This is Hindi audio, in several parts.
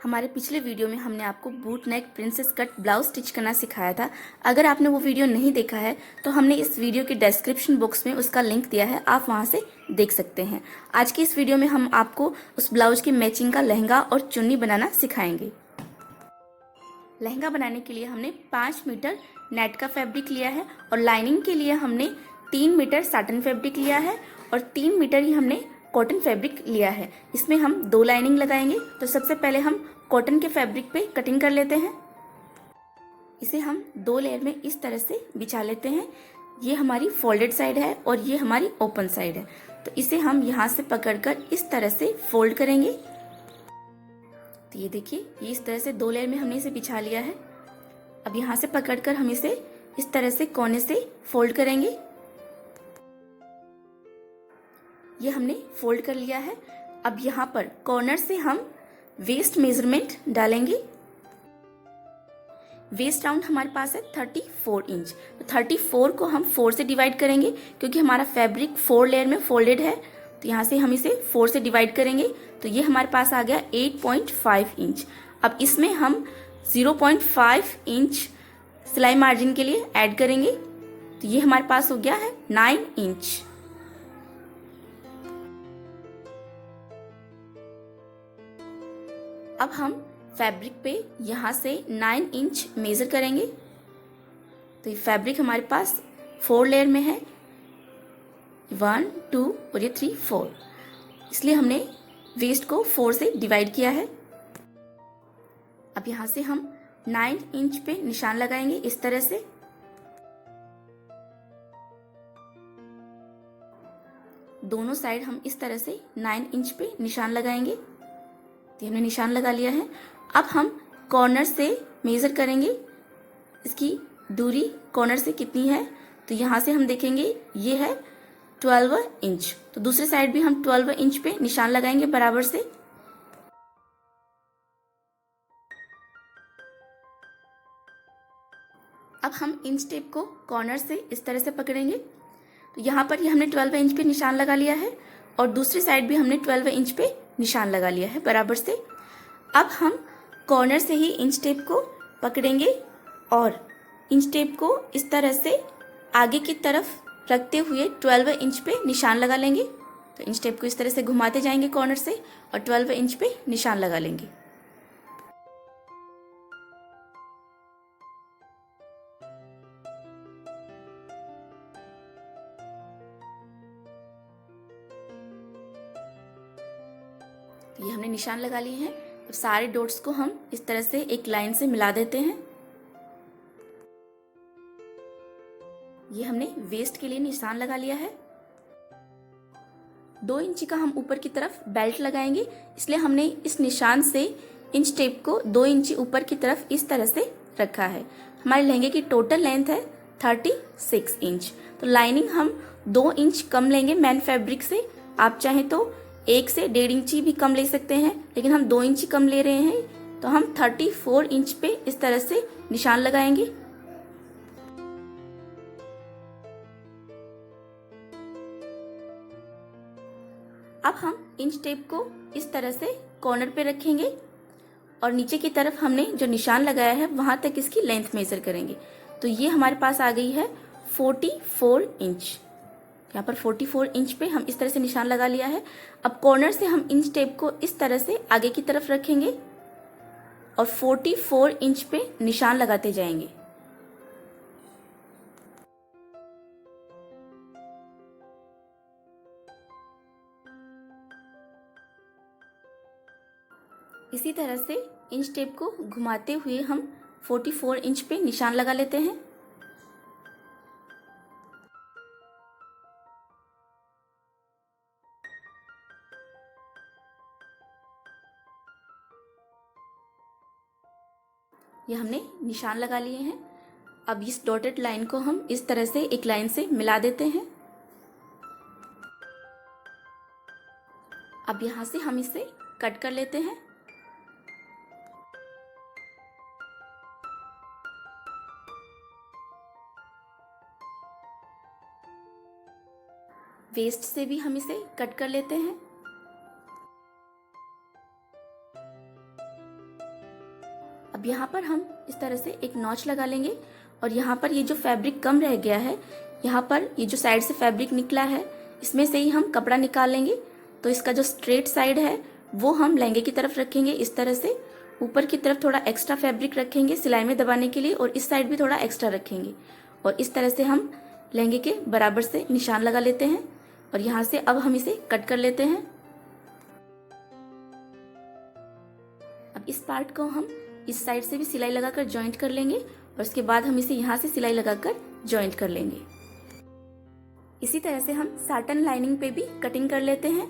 हमारे पिछले वीडियो में हमने आपको बूट नेक प्रिंसेस कट ब्लाउज स्टिच करना सिखाया था। अगर आपने वो वीडियो नहीं देखा है तो हमने इस वीडियो के डिस्क्रिप्शन बॉक्स में उसका लिंक दिया है, आप वहां से देख सकते हैं। आज की इस वीडियो में हम आपको उस ब्लाउज की मैचिंग का लहंगा और चुन्नी बनाना सिखाएंगे। लहंगा बनाने के लिए हमने 5 मीटर नेट का फैब्रिक लिया है और लाइनिंग के लिए हमने 3 मीटर साटन फैब्रिक लिया है और 3 मीटर ही हमने कॉटन फैब्रिक लिया है। इसमें हम 2 लाइनिंग लगाएंगे। तो सबसे पहले हम कॉटन के फैब्रिक पे कटिंग कर लेते हैं। इसे हम 2 लेयर में इस तरह से बिछा लेते हैं। ये हमारी फोल्डेड साइड है और ये हमारी ओपन साइड है। तो इसे हम यहाँ से पकड़कर इस तरह से फोल्ड करेंगे। तो ये देखिए, ये इस तरह से 2 लेयर में हमने इसे बिछा लिया है। अब यहाँ से पकड़कर हम इसे इस तरह से कोने से फोल्ड करेंगे। ये हमने फोल्ड कर लिया है। अब यहाँ पर कॉर्नर से हम वेस्ट मेजरमेंट डालेंगे। वेस्ट राउंड हमारे पास है 34 इंच। तो 34 को हम 4 से डिवाइड करेंगे क्योंकि हमारा फैब्रिक 4 लेयर में फोल्डेड है। तो यहाँ से हम इसे 4 से डिवाइड करेंगे। तो ये हमारे पास आ गया 8.5 इंच। अब इसमें हम 0.5 इंच सिलाई मार्जिन के लिए ऐड करेंगे। तो ये हमारे पास हो गया है 9 इंच। अब हम फैब्रिक पे यहाँ से 9 इंच मेजर करेंगे। तो ये फैब्रिक हमारे पास 4 लेयर में है, 1 2 और ये 3 4, इसलिए हमने वेस्ट को 4 से डिवाइड किया है। अब यहाँ से हम 9 इंच पे निशान लगाएंगे इस तरह से। दोनों साइड हम इस तरह से 9 इंच पे निशान लगाएंगे। तो हमने निशान लगा लिया है। अब हम कॉर्नर से मेजर करेंगे, इसकी दूरी कॉर्नर से कितनी है। तो यहाँ से हम देखेंगे ये है 12 इंच। तो दूसरे साइड भी हम 12 इंच पे निशान लगाएंगे बराबर से। अब हम इंच टेप को कॉर्नर से इस तरह से पकड़ेंगे। तो यहाँ पर हमने 12 इंच पे निशान लगा लिया है और दूसरी साइड भी हमने 12 इंच पे निशान लगा लिया है बराबर से। अब हम कॉर्नर से ही इंच टेप को पकड़ेंगे और इंच टेप को इस तरह से आगे की तरफ रखते हुए 12 इंच पे निशान लगा लेंगे। तो इंच टेप को इस तरह से घुमाते जाएंगे कॉर्नर से और 12 इंच पे निशान लगा लेंगे। तो ये हमने निशान लगा लिए हैं। अब सारे डॉट्स को हम इस तरह से एक लाइन से मिला देते हैं। ये हमने वेस्ट के लिए निशान लगा लिया है। 2 इंच का हम ऊपर की तरफ बेल्ट लगाएंगे, इसलिए हमने इस निशान से इंच टेप को 2 इंच ऊपर की तरफ इस तरह से रखा है। हमारे लहंगे की टोटल लेंथ है 36 इंच। तो लाइनिंग हम 2 इंच कम लेंगे मैन फैब्रिक से। आप चाहें तो 1 से 1.5 इंच भी कम ले सकते हैं, लेकिन हम 2 इंच कम ले रहे हैं। तो हम 34 इंच पे इस तरह से निशान लगाएंगे। अब हम इंच टेप को इस तरह से कॉर्नर पे रखेंगे और नीचे की तरफ हमने जो निशान लगाया है वहां तक इसकी लेंथ मेजर करेंगे। तो ये हमारे पास आ गई है 44 इंच। यहाँ पर 44 इंच पे हम इस तरह से निशान लगा लिया है। अब कॉर्नर से हम इंच टेप को इस तरह से आगे की तरफ रखेंगे और 44 इंच पे निशान लगाते जाएंगे। इसी तरह से इंच टेप को घुमाते हुए हम 44 इंच पे निशान लगा लेते हैं। ये हमने निशान लगा लिए हैं। अब इस डॉटेड लाइन को हम इस तरह से एक लाइन से मिला देते हैं। अब यहाँ से हम इसे कट कर लेते हैं। वेस्ट से भी हम इसे कट कर लेते हैं। अब यहाँ पर हम इस तरह से एक नॉच लगा लेंगे और यहाँ पर ये जो फैब्रिक कम रह गया है, यहाँ पर ये जो साइड से फैब्रिक निकला है, इसमें से ही हम कपड़ा निकाल लेंगे। तो इसका जो स्ट्रेट साइड है वो हम लहंगे की तरफ रखेंगे इस तरह से। ऊपर की तरफ थोड़ा एक्स्ट्रा फैब्रिक रखेंगे सिलाई में दबाने के लिए, और इस साइड भी थोड़ा एक्स्ट्रा रखेंगे, और इस तरह से हम लहंगे के बराबर से निशान लगा लेते हैं। और यहाँ से अब हम इसे कट कर लेते हैं। अब इस पार्ट को हम इस साइड से भी सिलाई लगाकर जॉइंट कर लेंगे, और उसके बाद हम इसे यहाँ से सिलाई लगाकर जॉइंट कर लेंगे। इसी तरह से हम साटन लाइनिंग पे भी कटिंग कर लेते हैं।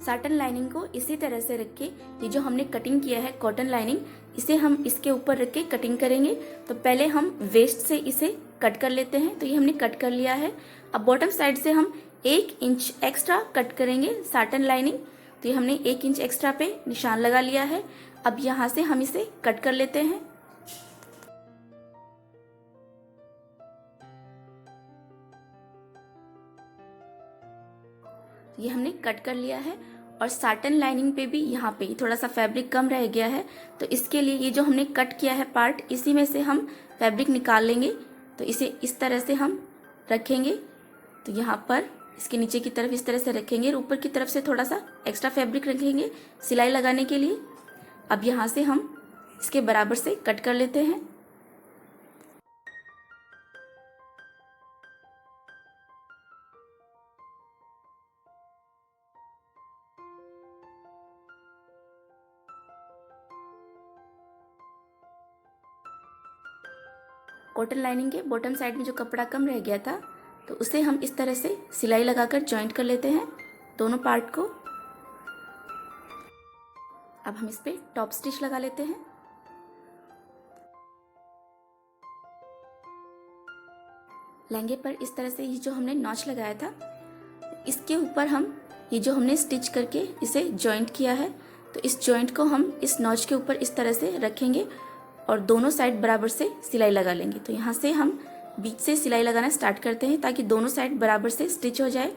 साटन लाइनिंग को इसी तरह से रख के ये जो हमने कटिंग किया है कॉटन लाइनिंग, इसे हम इसके ऊपर रख के कटिंग करेंगे। तो पहले हम वेस्ट से इसे कट कर लेते हैं। तो ये हमने कट कर लिया है। अब बॉटम साइड से हम 1 इंच एक्स्ट्रा कट करेंगे साटन लाइनिंग। तो ये हमने 1 इंच एक्स्ट्रा पे निशान लगा लिया है। अब यहाँ से हम इसे कट कर लेते हैं। ये हमने कट कर लिया है। और साटन लाइनिंग पे भी यहाँ पे थोड़ा सा फैब्रिक कम रह गया है, तो इसके लिए ये जो हमने कट किया है पार्ट, इसी में से हम फैब्रिक निकाल लेंगे। तो इसे इस तरह से हम रखेंगे। तो यहाँ पर इसके नीचे की तरफ इस तरह से रखेंगे, और ऊपर की तरफ से थोड़ा सा एक्स्ट्रा फैब्रिक रखेंगे सिलाई लगाने के लिए। अब यहाँ से हम इसके बराबर से कट कर लेते हैं। कॉटन लाइनिंग के बॉटम साइड में जो कपड़ा कम रह गया था, तो उसे हम इस तरह से सिलाई लगाकर जॉइंट कर लेते हैं दोनों पार्ट को। अब हम इस पे टॉप स्टिच लगा लेते हैं। लहंगे पर इस तरह से ये जो हमने नॉच लगाया था, इसके ऊपर हम ये जो हमने स्टिच करके इसे जॉइंट किया है, तो इस जॉइंट को हम इस नॉच के ऊपर इस तरह से रखेंगे और दोनों साइड बराबर से सिलाई लगा लेंगे। तो यहाँ से हम बीच से सिलाई लगाना स्टार्ट करते हैं ताकि दोनों साइड बराबर से स्टिच हो जाए।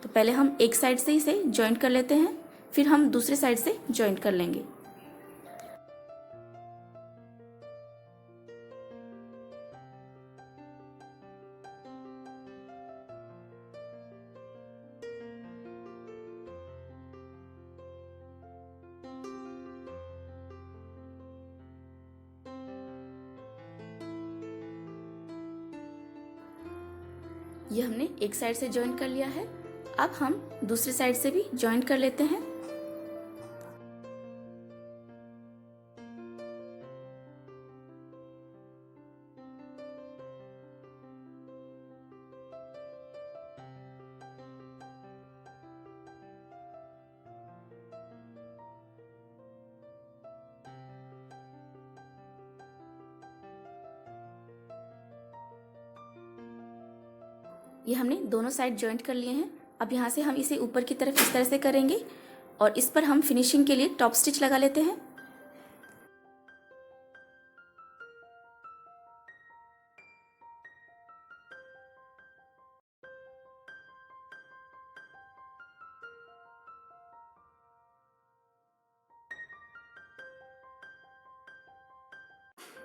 तो पहले हम एक साइड से इसे जॉइंट कर लेते हैं, फिर हम दूसरे साइड से जॉइंट कर लेंगे। ये हमने एक साइड से जॉइंट कर लिया है। अब हम दूसरी साइड से भी जॉइंट कर लेते हैं। ये हमने दोनों साइड जॉइंट कर लिए हैं। अब यहाँ से हम इसे ऊपर की तरफ इस तरह से करेंगे और इस पर हम फिनिशिंग के लिए टॉप स्टिच लगा लेते हैं।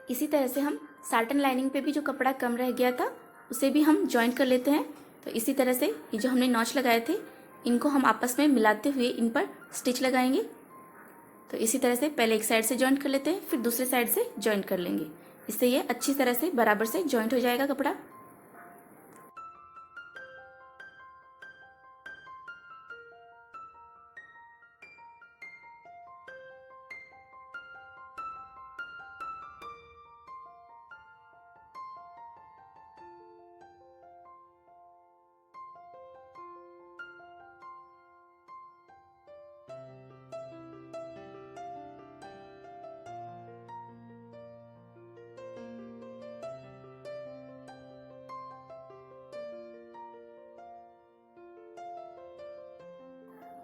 इसी तरह से हम साटन लाइनिंग पे भी जो कपड़ा कम रह गया था उसे भी हम जॉइंट कर लेते हैं। तो इसी तरह से ये जो हमने नॉच लगाए थे इनको हम आपस में मिलाते हुए इन पर स्टिच लगाएंगे। तो इसी तरह से पहले एक साइड से जॉइंट कर लेते हैं, फिर दूसरे साइड से जॉइंट कर लेंगे। इससे ये अच्छी तरह से बराबर से जॉइंट हो जाएगा कपड़ा।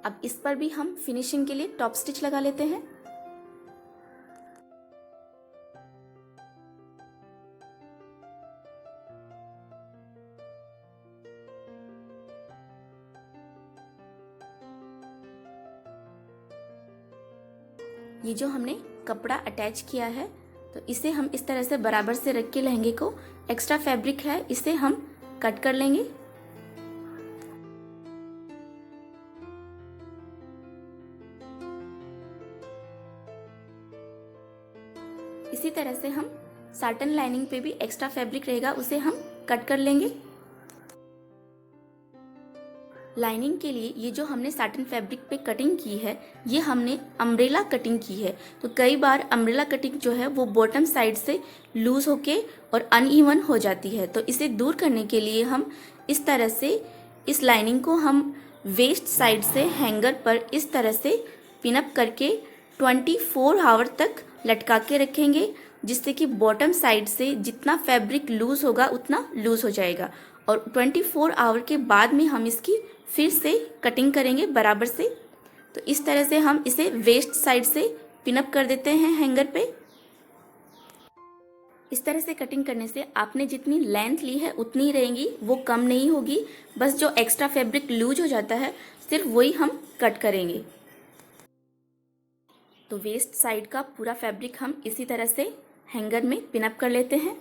अब इस पर भी हम फिनिशिंग के लिए टॉप स्टिच लगा लेते हैं। ये जो हमने कपड़ा अटैच किया है, तो इसे हम इस तरह से बराबर से रख के लहंगे को, एक्स्ट्रा फैब्रिक है इसे हम कट कर लेंगे। इसी तरह से हम साटन लाइनिंग पे भी एक्स्ट्रा फैब्रिक रहेगा, उसे हम कट कर लेंगे। लाइनिंग के लिए ये जो हमने साटन फैब्रिक पे कटिंग की है, ये हमने अम्ब्रेला कटिंग की है। तो कई बार अम्ब्रेला कटिंग जो है वो बॉटम साइड से लूज होके और अनइवन हो जाती है। तो इसे दूर करने के लिए हम इस तरह से इस लाइनिंग को हम वेस्ट साइड से हैंगर पर इस तरह से पिनअप करके 24 आवर तक लटका के रखेंगे, जिससे कि बॉटम साइड से जितना फैब्रिक लूज होगा उतना लूज हो जाएगा। और 24 आवर के बाद में हम इसकी फिर से कटिंग करेंगे बराबर से। तो इस तरह से हम इसे वेस्ट साइड से पिनअप कर देते हैं हैंगर पे। इस तरह से कटिंग करने से आपने जितनी लेंथ ली है उतनी ही रहेगी, वो कम नहीं होगी। बस जो एक्स्ट्रा फैब्रिक लूज हो जाता है सिर्फ वही हम कट करेंगे। तो वेस्ट साइड का पूरा फैब्रिक हम इसी तरह से हैंगर में पिनअप कर लेते हैं।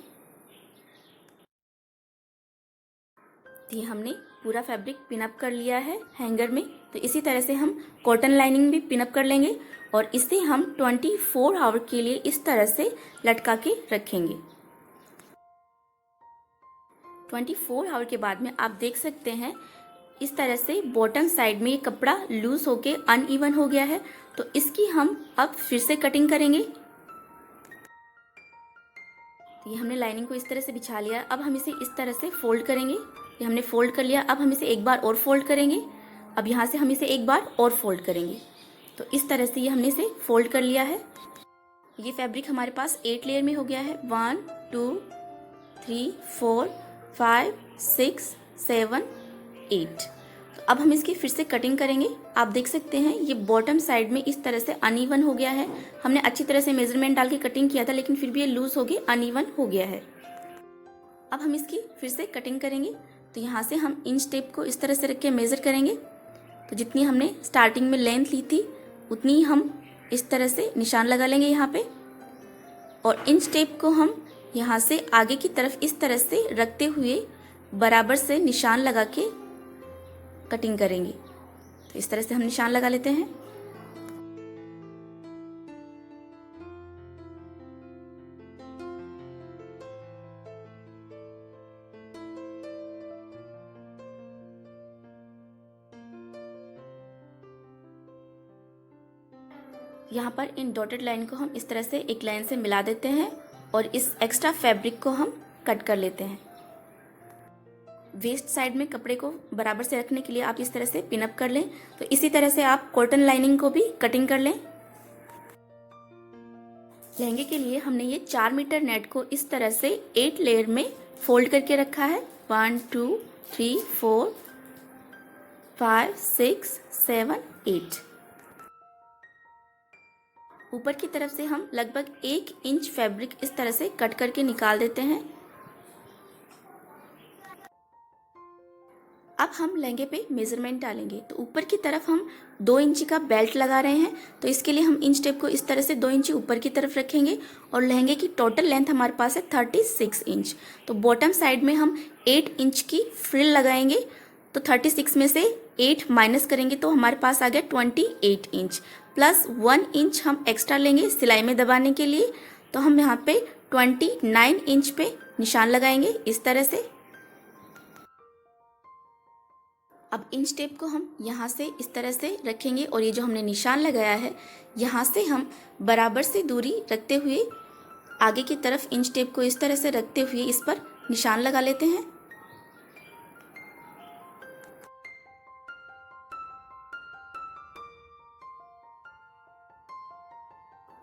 ये हमने पूरा फैब्रिक पिनअप कर लिया है हैंगर में। तो इसी तरह से हम कॉटन लाइनिंग भी पिनअप कर लेंगे और इसे हम 24 आवर के लिए इस तरह से लटका के रखेंगे। 24 आवर के बाद में आप देख सकते हैं इस तरह से बॉटम साइड में ये कपड़ा लूज होके अनइवन हो गया है। तो इसकी हम अब फिर से कटिंग करेंगे। तो ये हमने लाइनिंग को इस तरह से बिछा लिया। अब हम इसे इस तरह से फोल्ड करेंगे। ये हमने फोल्ड कर लिया। अब हम इसे एक बार और फोल्ड करेंगे। अब यहाँ से हम इसे एक बार और फोल्ड करेंगे। तो इस तरह से ये हमने इसे फोल्ड कर लिया है। ये फैब्रिक हमारे पास 8 लेयर में हो गया है। 1 2 3 4 5 6 7 8। तो अब हम इसकी फिर से कटिंग करेंगे। आप देख सकते हैं ये बॉटम साइड में इस तरह से अनइवन हो गया है। हमने अच्छी तरह से मेजरमेंट डाल के कटिंग किया था, लेकिन फिर भी ये लूज हो गया, अनइवन हो गया है। अब हम इसकी फिर से कटिंग करेंगे। तो यहाँ से हम इंच टेप को इस तरह से रख के मेज़र करेंगे। तो जितनी हमने स्टार्टिंग में लेंथ ली थी उतनी ही हम इस तरह से निशान लगा लेंगे यहाँ पे। और इंच टेप को हम यहाँ से आगे की तरफ इस तरह से रखते हुए बराबर से निशान लगा के कटिंग करेंगे। तो इस तरह से हम निशान लगा लेते हैं। यहाँ पर इन डॉटेड लाइन को हम इस तरह से एक लाइन से मिला देते हैं और इस एक्स्ट्रा फैब्रिक को हम कट कर लेते हैं। वेस्ट साइड में कपड़े को बराबर से रखने के लिए आप इस तरह से पिनअप कर लें। तो इसी तरह से आप कॉटन लाइनिंग को भी कटिंग कर लें। लहंगे के लिए हमने ये 4 मीटर नेट को इस तरह से 8 लेयर में फोल्ड करके रखा है। 1 2 3 4 5 6 7 8। ऊपर की तरफ से हम लगभग 1 इंच फैब्रिक इस तरह से कट करके निकाल देते हैं। अब हम लहंगे पे मेजरमेंट डालेंगे। तो ऊपर की तरफ हम 2 इंच का बेल्ट लगा रहे हैं। तो इसके लिए हम इंच टेप को इस तरह से 2 इंच ऊपर की तरफ रखेंगे और लहंगे की टोटल लेंथ हमारे पास है 36 इंच। तो बॉटम साइड में हम 8 इंच की फ्रिल लगाएंगे। तो 36 में से 8 माइनस करेंगे तो हमारे पास आ गया 28 इंच, प्लस 1 इंच हम एक्स्ट्रा लेंगे सिलाई में दबाने के लिए। तो हम यहाँ पे 29 इंच पे निशान लगाएंगे इस तरह से। अब इंच टेप को हम यहाँ से इस तरह से रखेंगे और ये जो हमने निशान लगाया है यहाँ से हम बराबर से दूरी रखते हुए आगे की तरफ इंच टेप को इस तरह से रखते हुए इस पर निशान लगा लेते हैं।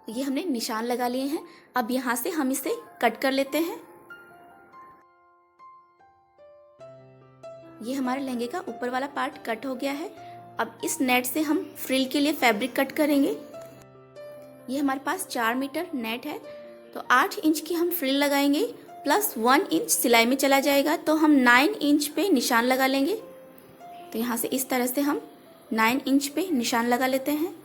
ये हमने निशान लगा लिए हैं। अब यहाँ से हम इसे कट कर लेते हैं। ये हमारे लहंगे का ऊपर वाला पार्ट कट हो गया है। अब इस नेट से हम फ्रिल के लिए फैब्रिक कट करेंगे। ये हमारे पास 4 मीटर नेट है। तो 8 इंच की हम फ्रिल लगाएंगे, प्लस 1 इंच सिलाई में चला जाएगा। तो हम 9 इंच पे निशान लगा लेंगे। तो यहाँ से इस तरह से हम 9 इंच पे निशान लगा लेते हैं।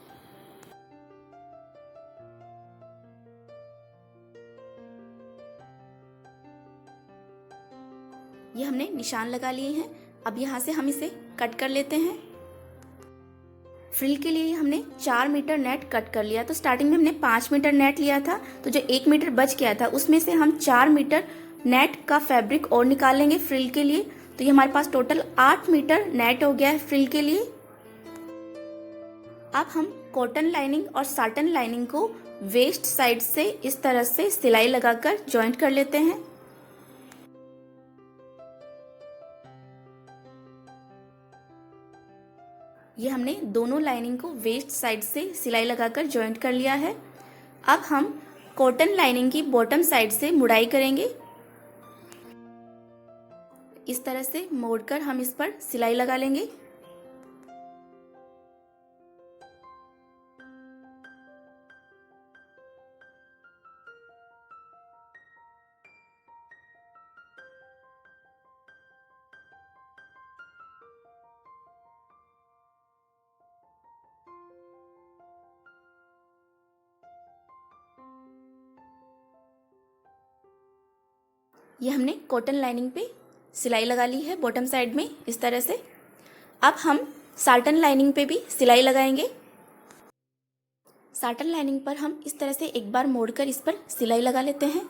ये हमने निशान लगा लिए हैं। अब यहाँ से हम इसे कट कर लेते हैं। फ्रिल के लिए हमने 4 मीटर नेट कट कर लिया। तो स्टार्टिंग में हमने 5 मीटर नेट लिया था, तो जो 1 मीटर बच गया था उसमें से हम 4 मीटर नेट का फैब्रिक और निकालेंगे फ्रिल के लिए। तो ये हमारे पास टोटल 8 मीटर नेट हो गया है फ्रिल के लिए। अब हम कॉटन लाइनिंग और साटन लाइनिंग को वेस्ट साइड से इस तरह से सिलाई लगाकर जॉइंट कर लेते हैं। ये हमने दोनों लाइनिंग को वेस्ट साइड से सिलाई लगाकर जॉइंट कर लिया है। अब हम कॉटन लाइनिंग की बॉटम साइड से मुड़ाई करेंगे। इस तरह से मोड़कर हम इस पर सिलाई लगा लेंगे। ये हमने कॉटन लाइनिंग पे सिलाई लगा ली है बॉटम साइड में इस तरह से। अब हम साटन लाइनिंग पे भी सिलाई लगाएंगे। साटन लाइनिंग पर हम इस तरह से एक बार मोड़कर इस पर सिलाई लगा लेते हैं।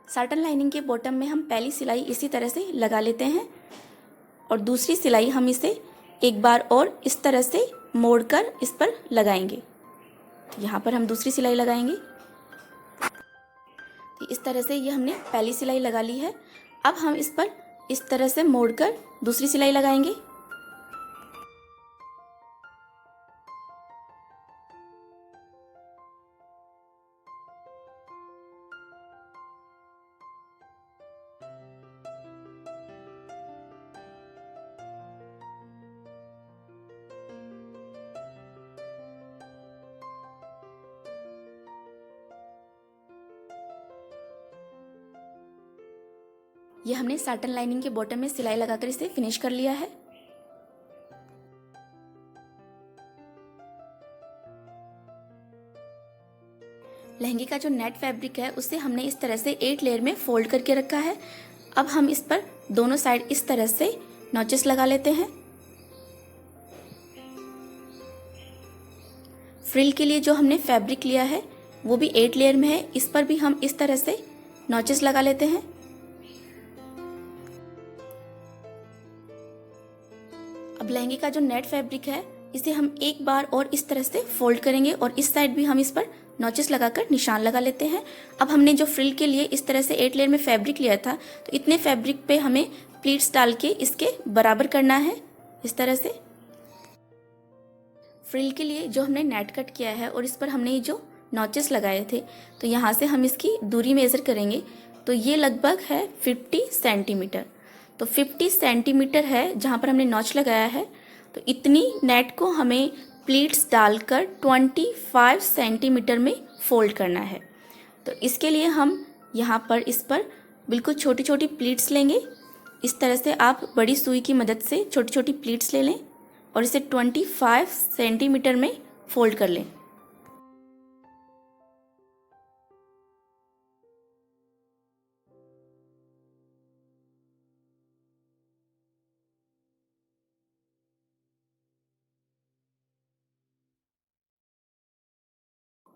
साटन लाइनिंग के बॉटम में हम पहली सिलाई इसी तरह से लगा लेते हैं और दूसरी सिलाई हम इसे एक बार और इस तरह से मोड़कर इस पर लगाएंगे। तो यहाँ पर हम दूसरी सिलाई लगाएंगे। तो इस तरह से ये हमने पहली सिलाई लगा ली है। अब हम इस पर इस तरह से मोड़कर दूसरी सिलाई लगाएंगे। ये हमने साटन लाइनिंग के बॉटम में सिलाई लगाकर इसे फिनिश कर लिया है। लहंगे का जो नेट फैब्रिक है उसे हमने इस तरह से 8 लेयर में फोल्ड करके रखा है। अब हम इस पर दोनों साइड इस तरह से नॉचेस लगा लेते हैं। फ्रिल के लिए जो हमने फैब्रिक लिया है वो भी 8 लेयर में है। इस पर भी हम इस तरह से नॉचेस लगा लेते हैं। अब लहंगे का जो नेट फैब्रिक है इसे हम एक बार और इस तरह से फोल्ड करेंगे और इस साइड भी हम इस पर नॉचेस लगाकर निशान लगा लेते हैं। अब हमने जो फ्रिल के लिए इस तरह से 8 लेयर में फैब्रिक लिया था, तो इतने फैब्रिक पे हमें प्लीट्स डाल के इसके बराबर करना है इस तरह से। फ्रिल के लिए जो हमने नेट कट किया है और इस पर हमने ये जो नॉचेस लगाए थे, तो यहाँ से हम इसकी दूरी मेज़र करेंगे। तो ये लगभग है 50 सेंटीमीटर। तो 50 सेंटीमीटर है जहाँ पर हमने नॉच लगाया है। तो इतनी नेट को हमें प्लीट्स डालकर 25 सेंटीमीटर में फोल्ड करना है। तो इसके लिए हम यहाँ पर इस पर बिल्कुल छोटी छोटी प्लीट्स लेंगे। इस तरह से आप बड़ी सुई की मदद से छोटी छोटी प्लीट्स ले लें और इसे 25 सेंटीमीटर में फोल्ड कर लें।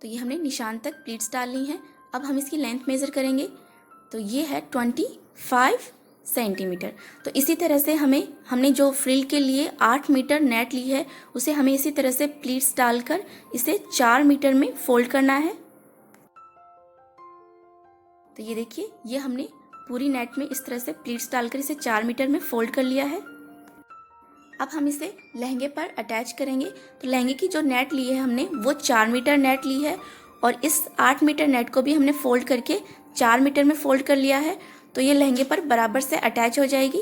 तो ये हमने निशान तक प्लीट्स डाल ली हैं। अब हम इसकी लेंथ मेज़र करेंगे। तो ये है 25 सेंटीमीटर। तो इसी तरह से हमने जो फ्रिल के लिए 8 मीटर नेट ली है उसे हमें इसी तरह से प्लीट्स डालकर इसे 4 मीटर में फोल्ड करना है। तो ये देखिए, ये हमने पूरी नेट में इस तरह से प्लीट्स डालकर इसे 4 मीटर में फोल्ड कर लिया है। अब हम इसे लहंगे पर अटैच करेंगे। तो लहंगे की जो नेट ली है हमने वो 4 मीटर नेट ली है और इस 8 मीटर नेट को भी हमने फोल्ड करके 4 मीटर में फोल्ड कर लिया है। तो ये लहंगे पर बराबर से अटैच हो जाएगी।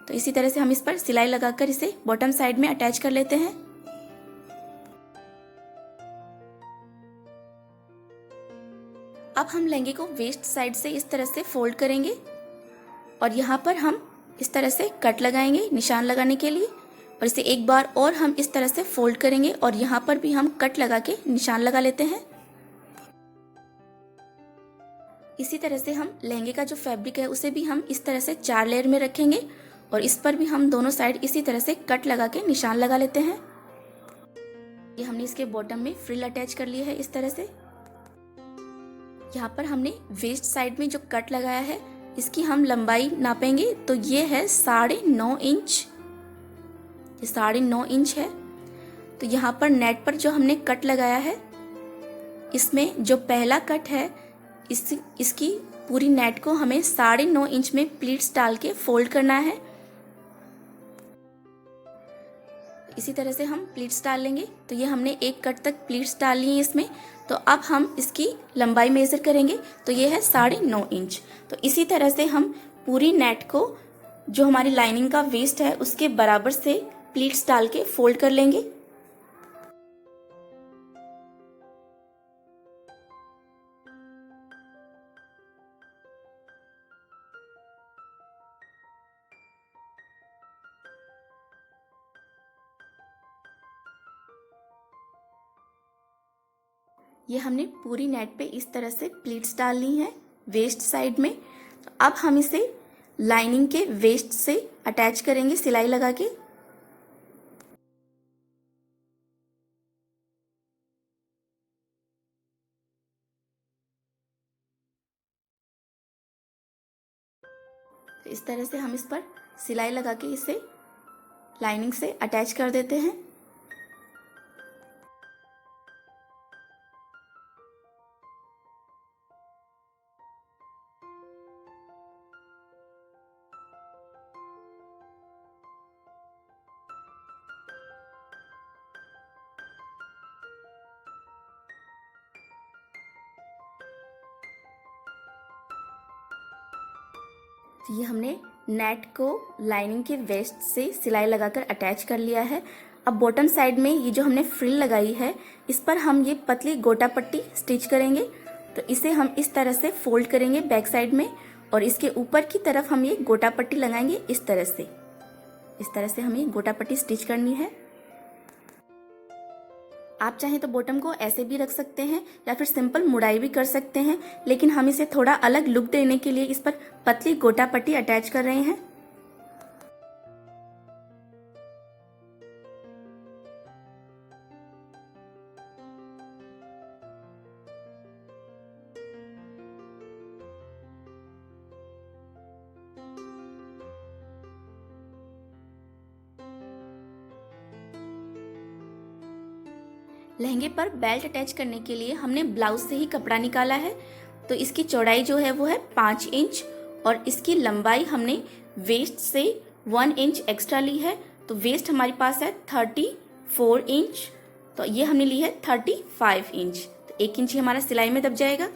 तो इसी तरह से हम इस पर सिलाई लगाकर इसे बॉटम साइड में अटैच कर लेते हैं। अब हम लहंगे को वेस्ट साइड से इस तरह से फोल्ड करेंगे और यहाँ पर हम इस तरह से कट लगाएंगे निशान लगाने के लिए, और इसे एक बार और हम इस तरह से फोल्ड करेंगे और यहाँ पर भी हम कट लगा के निशान लगा लेते हैं। इसी तरह से हम लहंगे का जो फैब्रिक है उसे भी हम इस तरह से 4 लेयर में रखेंगे और इस पर भी हम दोनों साइड इसी तरह से कट लगा के निशान लगा लेते हैं। ये हमने इसके बॉटम में फ्रिल अटैच कर लिया है इस तरह से। यहाँ पर हमने वेस्ट साइड में जो कट लगाया है इसकी हम लंबाई नापेंगे तो ये है 9.5 इंच, ये 9.5 इंच है। तो यहाँ पर नेट पर जो हमने कट लगाया है इसमें जो पहला कट है इसकी पूरी नेट को हमें 9.5 इंच में प्लीट्स डाल के फोल्ड करना है। इसी तरह से हम प्लीट्स डाल लेंगे। तो ये हमने एक कट तक प्लीट्स डाल ली है इसमें। तो अब हम इसकी लंबाई मेजर करेंगे तो ये है 9.5 इंच। तो इसी तरह से हम पूरी नेट को जो हमारी लाइनिंग का वेस्ट है उसके बराबर से प्लीट्स डाल के फोल्ड कर लेंगे। ये हमने पूरी नेट पे इस तरह से प्लीट्स डाल ली हैं वेस्ट साइड में। तो अब हम इसे लाइनिंग के वेस्ट से अटैच करेंगे सिलाई लगा के। तो इस तरह से हम इस पर सिलाई लगा के इसे लाइनिंग से अटैच कर देते हैं। तो ये हमने नेट को लाइनिंग के वेस्ट से सिलाई लगाकर अटैच कर लिया है। अब बॉटम साइड में ये जो हमने फ्रिल लगाई है इस पर हम ये पतली गोटा पट्टी स्टिच करेंगे। तो इसे हम इस तरह से फोल्ड करेंगे बैक साइड में और इसके ऊपर की तरफ हम ये गोटा पट्टी लगाएंगे इस तरह से। इस तरह से हमें गोटा पट्टी स्टिच करनी है। आप चाहें तो बॉटम को ऐसे भी रख सकते हैं या फिर सिंपल मुड़ाई भी कर सकते हैं, लेकिन हम इसे थोड़ा अलग लुक देने के लिए इस पर पतली गोटा पट्टी अटैच कर रहे हैं। लहंगे पर बेल्ट अटैच करने के लिए हमने ब्लाउज से ही कपड़ा निकाला है। तो इसकी चौड़ाई जो है वो है 5 इंच और इसकी लंबाई हमने वेस्ट से 1 इंच एक्स्ट्रा ली है। तो वेस्ट हमारे पास है 34 इंच, तो ये हमने ली है 35 इंच। तो 1 इंच ही हमारा सिलाई में दब जाएगा।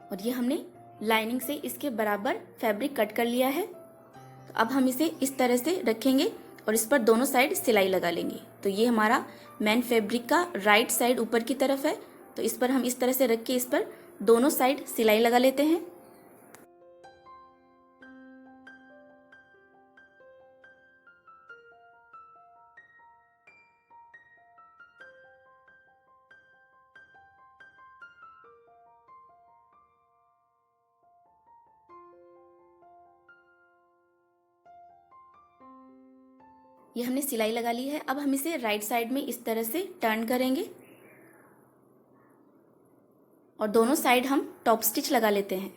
और ये हमने लाइनिंग से इसके बराबर फैब्रिक कट कर लिया है। तो अब हम इसे इस तरह से रखेंगे और इस पर दोनों साइड सिलाई लगा लेंगे। तो ये हमारा मेन फैब्रिक का राइट साइड ऊपर की तरफ है। तो इस पर हम इस तरह से रख के इस पर दोनों साइड सिलाई लगा लेते हैं। ये हमने सिलाई लगा ली है। अब हम इसे राइट साइड में इस तरह से टर्न करेंगे और दोनों साइड हम टॉप स्टिच लगा लेते हैं।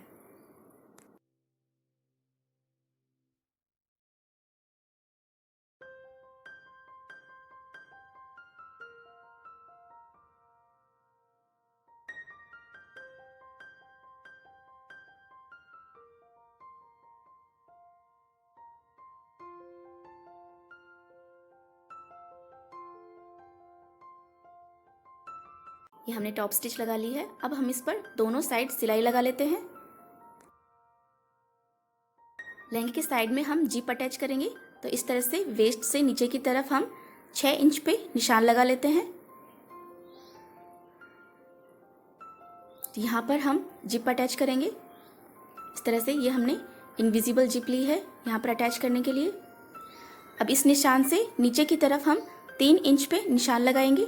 ये हमने टॉप स्टिच लगा ली है। अब हम इस पर दोनों साइड सिलाई लगा लेते हैं। लहंगे के साइड में हम जिप अटैच करेंगे। तो इस तरह से वेस्ट से नीचे की तरफ हम 6 इंच पे निशान लगा लेते हैं। यहाँ पर हम जिप अटैच करेंगे इस तरह से। ये हमने इनविजिबल जिप ली है यहाँ पर अटैच करने के लिए। अब इस निशान से नीचे की तरफ हम 3 इंच पे निशान लगाएंगे।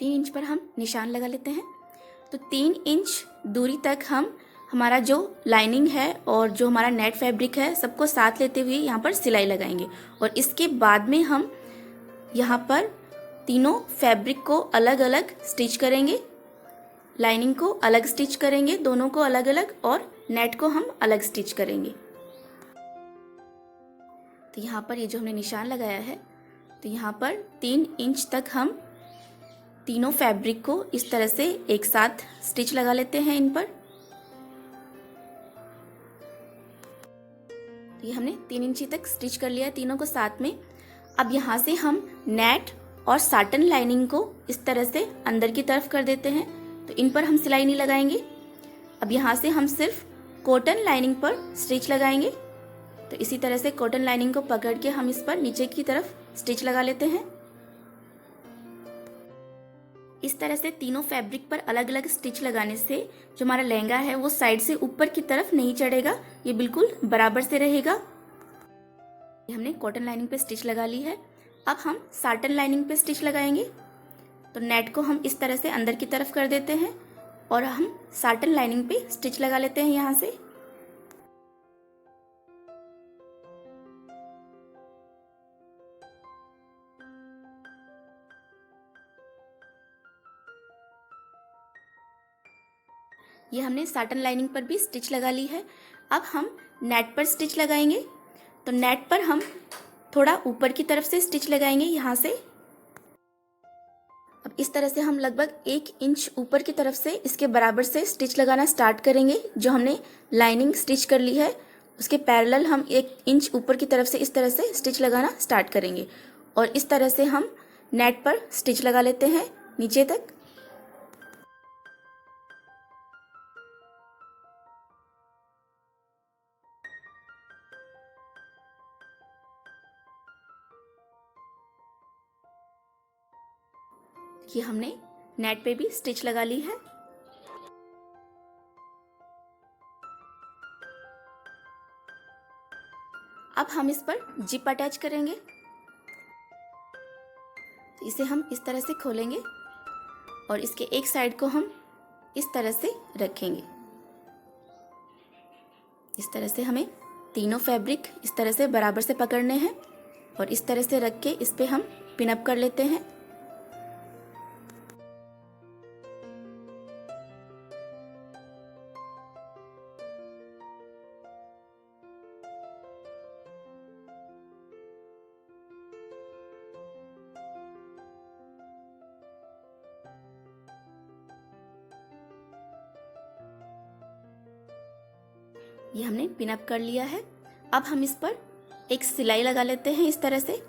3 इंच पर हम निशान लगा लेते हैं। तो 3 इंच दूरी तक हम हमारा जो लाइनिंग है और जो हमारा नेट फैब्रिक है सबको साथ लेते हुए यहाँ पर सिलाई लगाएंगे। और इसके बाद में हम यहाँ पर तीनों फैब्रिक को अलग अलग स्टिच करेंगे। लाइनिंग को अलग स्टिच करेंगे, दोनों को अलग अलग, और नेट को हम अलग स्टिच करेंगे। तो यहाँ पर ये जो हमने निशान लगाया है, तो यहाँ पर 3 इंच तक हम तीनों फैब्रिक को इस तरह से एक साथ स्टिच लगा लेते हैं इन पर। तो ये हमने 3 इंची तक स्टिच कर लिया है तीनों को साथ में। अब यहाँ से हम नेट और साटन लाइनिंग को इस तरह से अंदर की तरफ कर देते हैं, तो इन पर हम सिलाई नहीं लगाएंगे। अब यहाँ से हम सिर्फ कॉटन लाइनिंग पर स्टिच लगाएंगे। तो इसी तरह से कॉटन लाइनिंग को पकड़ के हम इस पर नीचे की तरफ स्टिच लगा लेते हैं। इस तरह से तीनों फैब्रिक पर अलग अलग स्टिच लगाने से जो हमारा लहंगा है वो साइड से ऊपर की तरफ नहीं चढ़ेगा, ये बिल्कुल बराबर से रहेगा। हमने कॉटन लाइनिंग पे स्टिच लगा ली है। अब हम साटन लाइनिंग पे स्टिच लगाएंगे। तो नेट को हम इस तरह से अंदर की तरफ कर देते हैं और हम साटन लाइनिंग पे स्टिच लगा लेते हैं यहाँ से। ये हमने साटन लाइनिंग पर भी स्टिच लगा ली है। अब हम नेट पर स्टिच लगाएंगे। तो नेट पर हम थोड़ा ऊपर की तरफ से स्टिच लगाएंगे यहाँ से। अब इस तरह से हम लगभग 1 इंच ऊपर की तरफ से इसके बराबर से स्टिच लगाना स्टार्ट करेंगे। जो हमने लाइनिंग स्टिच कर ली है उसके पैरेलल हम 1 इंच ऊपर की तरफ से इस तरह से स्टिच लगाना स्टार्ट करेंगे और इस तरह से हम नेट पर स्टिच लगा लेते हैं नीचे तक। ये हमने नेट पे भी स्टिच लगा ली है। अब हम इस पर जिप अटैच करेंगे। तो इसे हम इस तरह से खोलेंगे और इसके एक साइड को हम इस तरह से रखेंगे। इस तरह से हमें तीनों फैब्रिक इस तरह से बराबर से पकड़ने हैं और इस तरह से रख के इस पे हम पिन अप कर लेते हैं। ये हमने पिन अप कर लिया है। अब हम इस पर एक सिलाई लगा लेते हैं इस तरह से।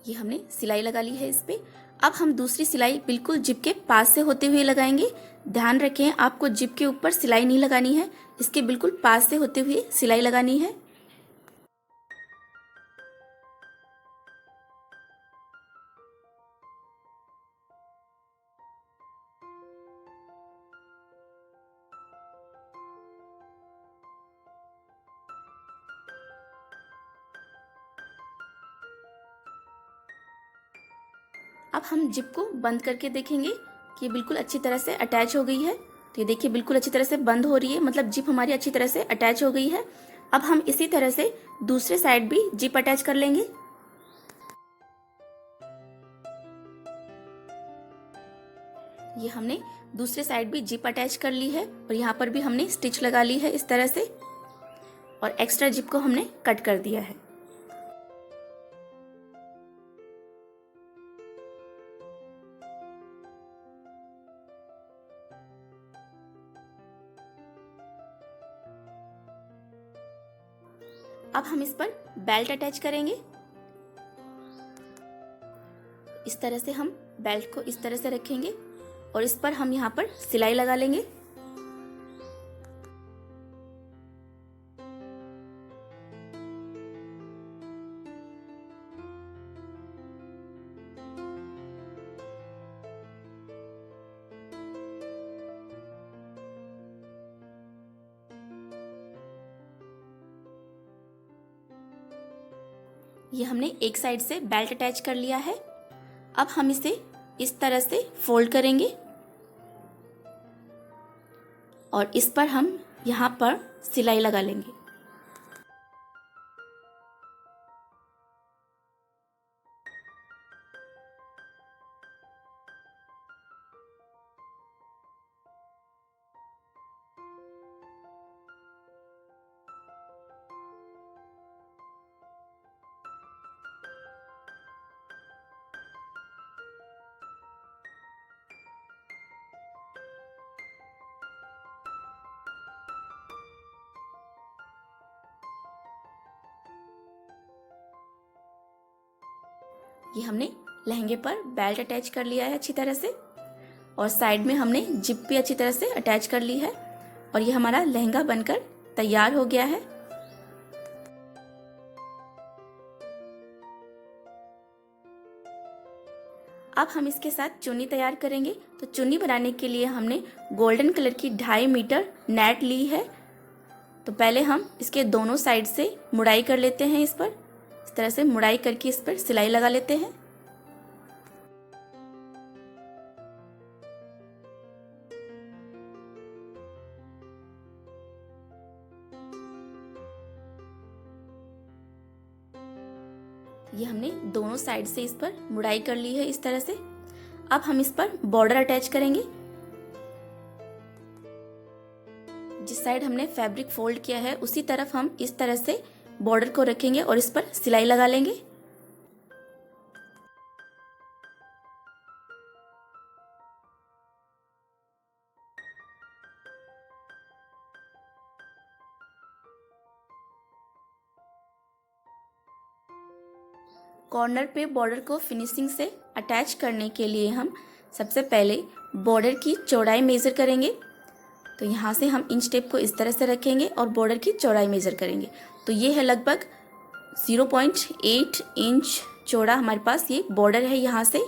ये हमने सिलाई लगा ली है इस पे। अब हम दूसरी सिलाई बिल्कुल जिप के पास से होते हुए लगाएंगे। ध्यान रखें आपको जिप के ऊपर सिलाई नहीं लगानी है, इसके बिल्कुल पास से होते हुए सिलाई लगानी है। अब हम जिप को बंद करके देखेंगे कि ये बिल्कुल अच्छी तरह से अटैच हो गई है। तो ये देखिए बिल्कुल अच्छी तरह से बंद हो रही है, मतलब जिप हमारी अच्छी तरह से अटैच हो गई है। अब हम इसी तरह से दूसरे साइड भी जिप अटैच कर लेंगे। ये हमने दूसरे साइड भी जिप अटैच कर ली है और यहाँ पर भी हमने स्टिच लगा ली है इस तरह से, और एक्स्ट्रा जिप को हमने कट कर दिया है। अब हम इस पर बेल्ट अटैच करेंगे। इस तरह से हम बेल्ट को इस तरह से रखेंगे और इस पर हम यहाँ पर सिलाई लगा लेंगे। ये हमने एक साइड से बेल्ट अटैच कर लिया है। अब हम इसे इस तरह से फोल्ड करेंगे और इस पर हम यहाँ पर सिलाई लगा लेंगे। ये हमने लहंगे पर बेल्ट अटैच कर लिया है अच्छी तरह से और साइड में हमने जिप भी अच्छी तरह से अटैच कर ली है और ये हमारा लहंगा बनकर तैयार हो गया है। अब हम इसके साथ चुन्नी तैयार करेंगे। तो चुन्नी बनाने के लिए हमने गोल्डन कलर की 2.5 मीटर नेट ली है। तो पहले हम इसके दोनों साइड से मुड़ाई कर लेते हैं। इस पर इस तरह से मुड़ाई करके इस पर सिलाई लगा लेते हैं। ये हमने दोनों साइड से इस पर मुड़ाई कर ली है इस तरह से। अब हम इस पर बॉर्डर अटैच करेंगे। जिस साइड हमने फैब्रिक फोल्ड किया है उसी तरफ हम इस तरह से बॉर्डर को रखेंगे और इस पर सिलाई लगा लेंगे। कॉर्नर पे बॉर्डर को फिनिशिंग से अटैच करने के लिए हम सबसे पहले बॉर्डर की चौड़ाई मेज़र करेंगे। तो यहाँ से हम इंच टेप को इस तरह से रखेंगे और बॉर्डर की चौड़ाई मेज़र करेंगे। तो ये है लगभग 0.8 इंच चौड़ा हमारे पास ये बॉर्डर है यहाँ से।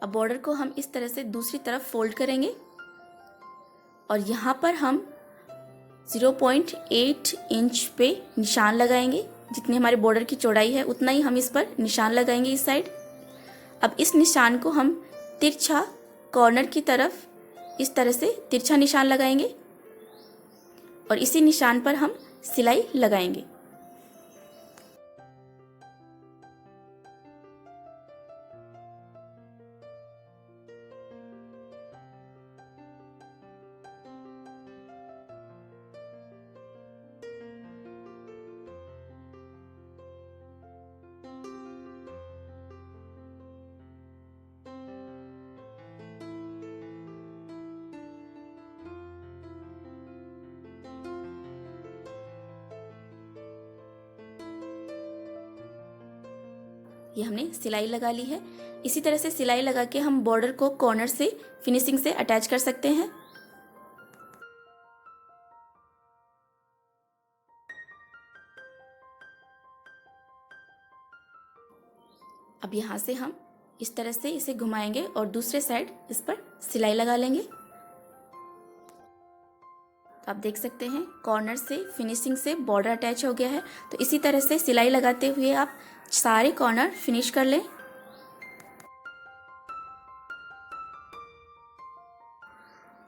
अब बॉर्डर को हम इस तरह से दूसरी तरफ फोल्ड करेंगे और यहाँ पर हम 0.8 इंच पे निशान लगाएंगे। जितनी हमारे बॉर्डर की चौड़ाई है उतना ही हम इस पर निशान लगाएंगे इस साइड। अब इस निशान को हम तिरछा कॉर्नर की तरफ इस तरह से तिरछा निशान लगाएंगे और इसी निशान पर हम सिलाई लगाएंगे। ये हमने सिलाई लगा ली है। इसी तरह से सिलाई लगा के हम बॉर्डर को कॉर्नर से फिनिशिंग से अटैच कर सकते हैं। अब यहाँ से हम इस तरह से इसे घुमाएंगे और दूसरे साइड इस पर सिलाई लगा लेंगे। तो आप देख सकते हैं कॉर्नर से फिनिशिंग से बॉर्डर अटैच हो गया है। तो इसी तरह से सिलाई लगाते हुए आप सारे कॉर्नर फिनिश कर लें।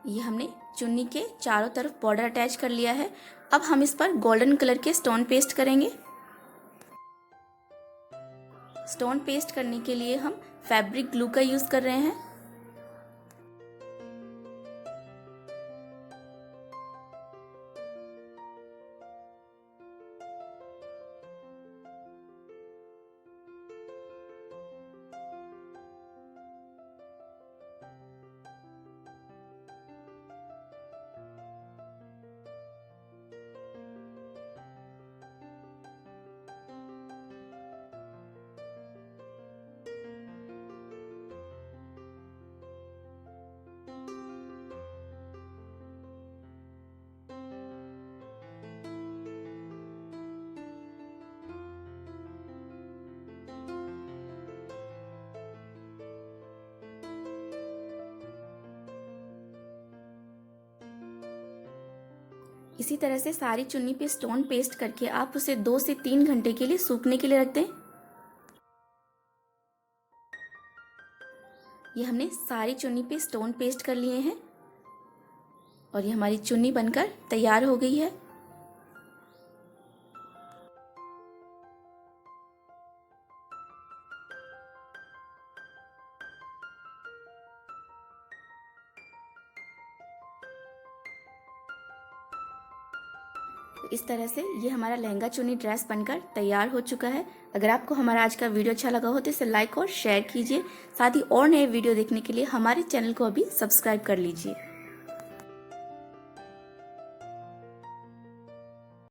ये हमने चुन्नी के चारों तरफ बॉर्डर अटैच कर लिया है। अब हम इस पर गोल्डन कलर के स्टोन पेस्ट करेंगे। स्टोन पेस्ट करने के लिए हम फैब्रिक ग्लू का यूज कर रहे हैं। इसी तरह से सारी चुन्नी पे स्टोन पेस्ट करके आप उसे 2 से 3 घंटे के लिए सूखने के लिए रख दें। ये हमने सारी चुन्नी पे स्टोन पेस्ट कर लिए हैं और ये हमारी चुन्नी बनकर तैयार हो गई है। इस तरह से ये हमारा लहंगा चुन्नी ड्रेस बनकर तैयार हो चुका है। अगर आपको हमारा आज का वीडियो अच्छा लगा हो तो इसे लाइक और शेयर कीजिए। साथ ही और नए वीडियो देखने के लिए हमारे चैनल को अभी सब्सक्राइब कर लीजिए।